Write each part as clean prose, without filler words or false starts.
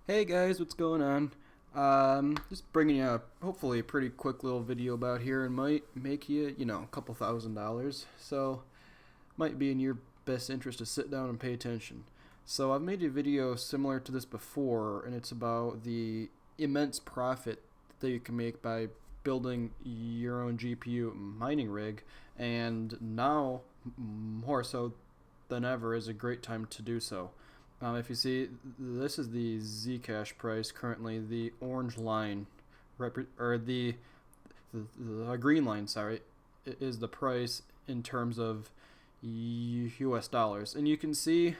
Hey guys, what's going on? Just bringing you a hopefully a pretty quick little video about here, and might make you, a couple $1,000. So, might be in your best interest to sit down and pay attention. So, I've made a video similar to this before, and it's about the immense profit that you can make by building your own GPU mining rig, and now more so than ever is a great time to do so. If you see, this is the Zcash price currently. The orange line, or the green line, sorry, is the price in terms of U.S. dollars. And you can see a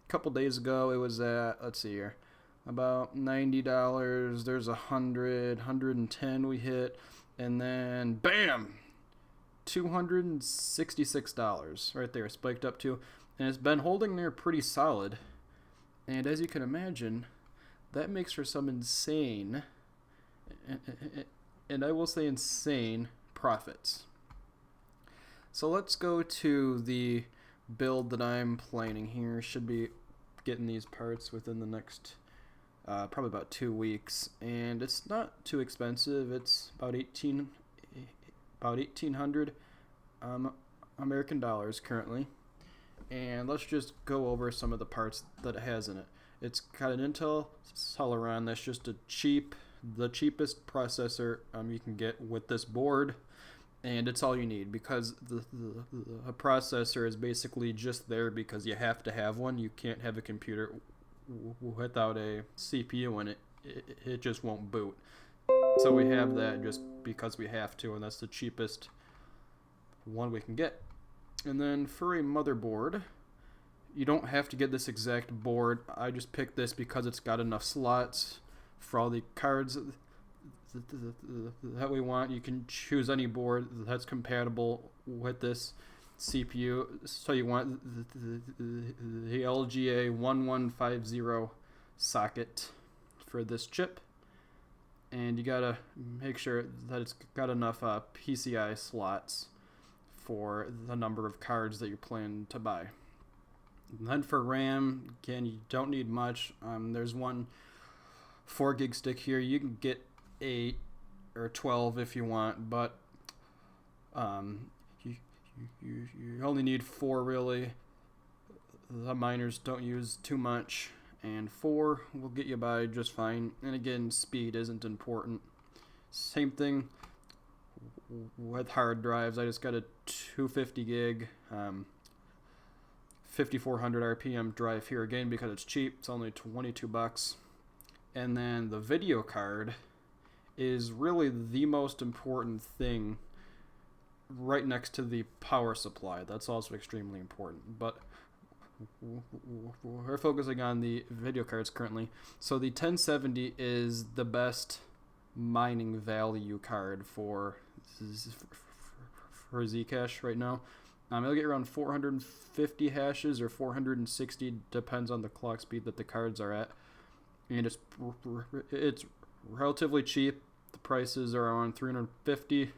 couple days ago it was at, let's see here, about $90. There's 110 we hit, and then bam, $266 right there, spiked up to, and it's been holding there pretty solid. And as you can imagine, that makes for some insane, and I will say insane, profits. So let's go to the build that I'm planning here. Should be getting these parts within the next probably about 2 weeks, and it's not too expensive. It's about 1,800 American dollars currently. And let's just go over some of the parts that it has in it. It's got an Intel Celeron that's just the cheapest processor you can get with this board, and it's all you need because the processor is basically just there because you have to have one. You can't have a computer without a CPU in it. It just won't boot. So we have that just because we have to, and that's the cheapest one we can get. And then for a motherboard, you don't have to get this exact board. I just picked this because it's got enough slots for all the cards that we want. You can choose any board that's compatible with this CPU. So you want the LGA 1150 socket for this chip. And you gotta make sure that it's got enough PCI slots for the number of cards that you plan to buy. And then for RAM, again, you don't need much. There's one 4 gig stick here. You can get 8 or 12 if you want, but you only need 4 really. The miners don't use too much, and 4 will get you by just fine. And again, speed isn't important. Same thing with hard drives. I just got a 250 gig 5400 RPM drive here again because it's cheap. It's only $22. And then the video card is really the most important thing right next to the power supply. That's also extremely important, but we're focusing on the video cards currently. So the 1070 is the best mining value card for Zcash right now. It'll get around 450 hashes or 460, depends on the clock speed that the cards are at. And it's relatively cheap. The prices are around 350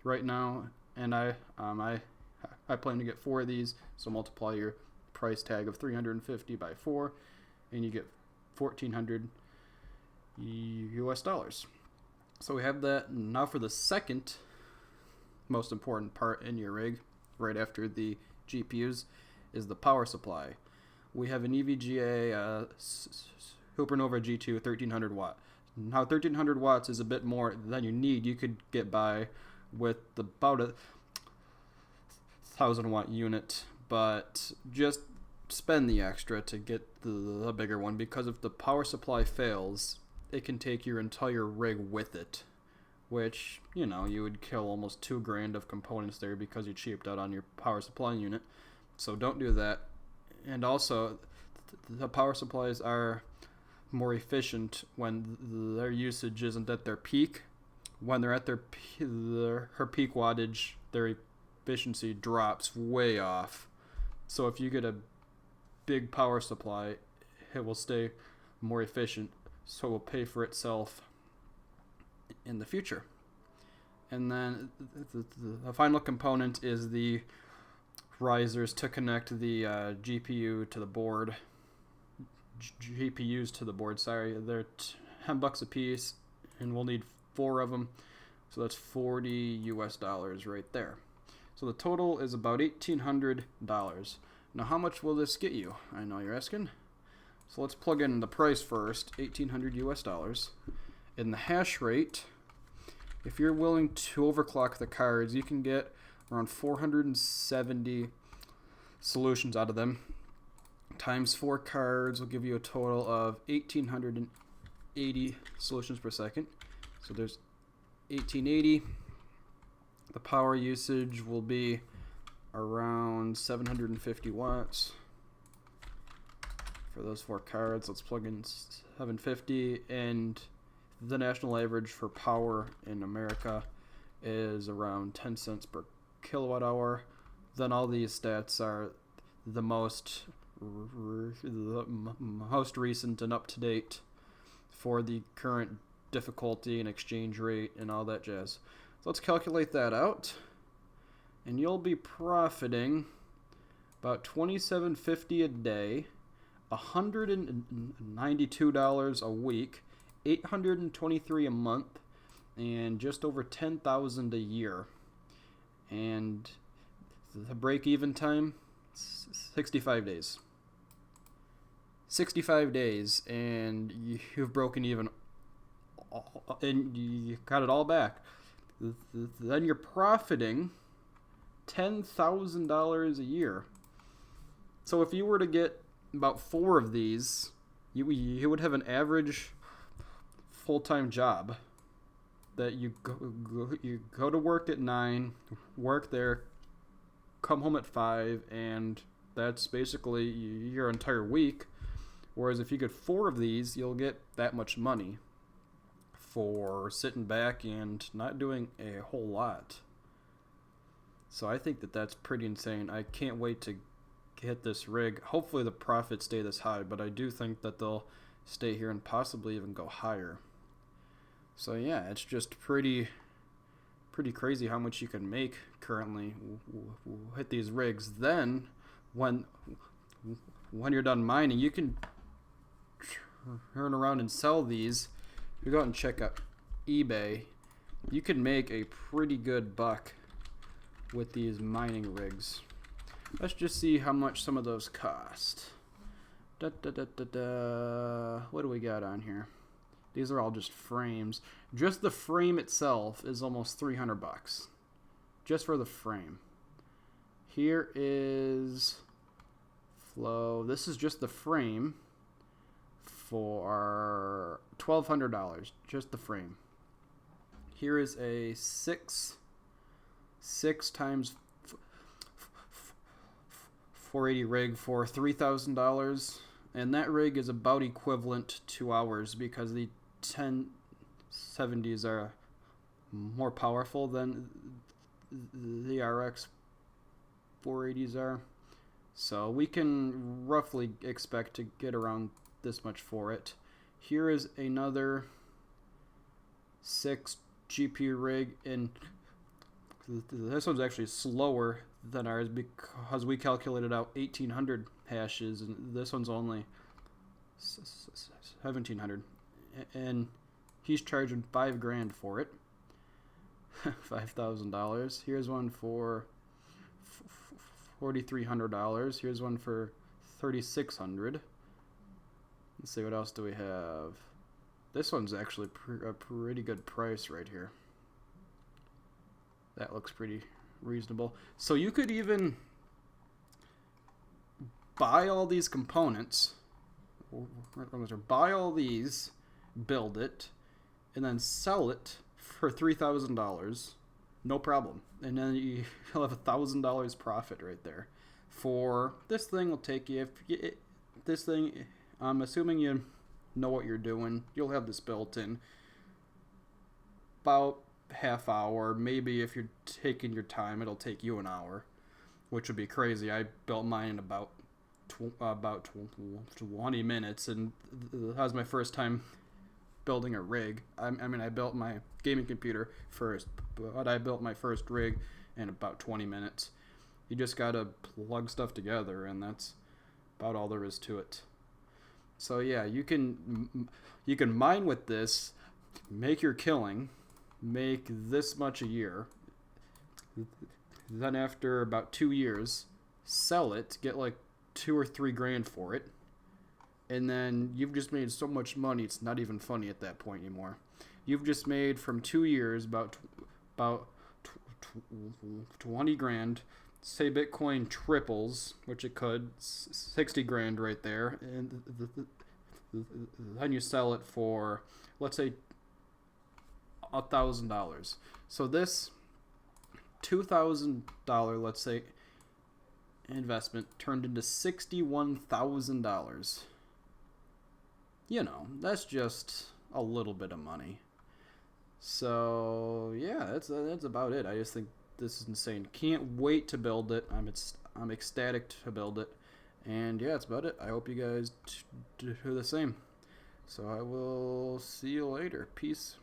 right now, and I plan to get 4 of these. So multiply your price tag of 350 by 4, and you get 1,400 US dollars. So we have that. Now for the second most important part in your rig, right after the GPUs, is the power supply. We have an EVGA Supernova G2 1300 watt. Now 1300 watts is a bit more than you need. You could get by with about a 1,000 watt unit, but just spend the extra to get the bigger one, because if the power supply fails, it can take your entire rig with it, which, you would kill almost $2,000 of components there because you cheaped out on your power supply unit. So don't do that. And also, the power supplies are more efficient when their usage isn't at their peak. When they're at her peak wattage, their efficiency drops way off. So if you get a big power supply, it will stay more efficient, so it will pay for itself in the future. And then the final component is the risers to connect the GPU to the board. GPUs to the board. Sorry, they're $10 a piece, and we'll need 4 of them. So that's $40 US right there. So the total is about $1,800. Now, how much will this get you? I know you're asking. So let's plug in the price first, $1,800 US. In the hash rate, if you're willing to overclock the cards, you can get around 470 solutions out of them. Times 4 cards will give you a total of 1,880 solutions per second. So there's 1,880. The power usage will be around 750 watts for those 4 cards. Let's plug in 750, and the national average for power in America is around 10 cents per kilowatt hour. Then all these stats are the most recent and up to date for the current difficulty and exchange rate and all that jazz. So let's calculate that out, and you'll be profiting about $27.50 a day, $192 a week, $823 a month, and just over $10,000 a year. And the break-even time, 65 days. 65 days, and you've broken even, and you got it all back. Then you're profiting $10,000 a year. So if you were to get about 4 of these, you would have an average full-time job that you go to work at 9, work there, come home at 5, and that's basically your entire week. Whereas if you get 4 of these, you'll get that much money for sitting back and not doing a whole lot. So I think that that's pretty insane. I can't wait to hit this rig. Hopefully the profits stay this high, but I do think that they'll stay here and possibly even go higher. So yeah, it's just pretty crazy how much you can make currently hit these rigs. Then when you're done mining, you can turn around and sell these. If you go out and check out eBay, you can make a pretty good buck with these mining rigs. Let's just see how much some of those cost. What do we got on here? These are all just frames. Just the frame itself is almost $300. Just for the frame. Here is Flow. This is just the frame for $1,200. Just the frame. Here is a 6 times 480 rig for $3,000, and that rig is about equivalent to ours because the 1070s are more powerful than the RX 480s are. So we can roughly expect to get around this much for it. Here is another 6 GPU rig, and this one's actually slower than ours because we calculated out 1,800 hashes, and this one's only 1,700, and he's charging $5,000 for it. $5,000. Here's one for $4,300. Here's one for $3,600. Let's see, what else do we have? This one's actually a pretty good price right here. That looks pretty reasonable. So you could even buy all these components, or buy all these, build it, and then sell it for $3,000, no problem. And then you'll have $1,000 profit right there. For this thing will take you, this thing, I'm assuming you know what you're doing, you'll have this built in about half hour. Maybe if you're taking your time, it'll take you an hour, which would be crazy. I built mine in about 20 minutes, and that was my first time building a rig. I mean, I built my gaming computer first, but I built my first rig in about 20 minutes. You just gotta plug stuff together, and that's about all there is to it. So yeah, you can mine with this, make your killing, make this much a year. Then after about 2 years, sell it, get like 2 or 3 grand for it, and then you've just made so much money it's not even funny at that point anymore. You've just made from 2 years about 20 grand. Say Bitcoin triples, which it could, 60 grand right there, and then you sell it for, let's say, $1,000. So this $2,000, let's say, investment turned into $61,000. You know, that's just a little bit of money. So yeah, that's about it. I just think this is insane. Can't wait to build it. I'm ecstatic to build it. And yeah, that's about it. I hope you guys do the same. So I will see you later. Peace.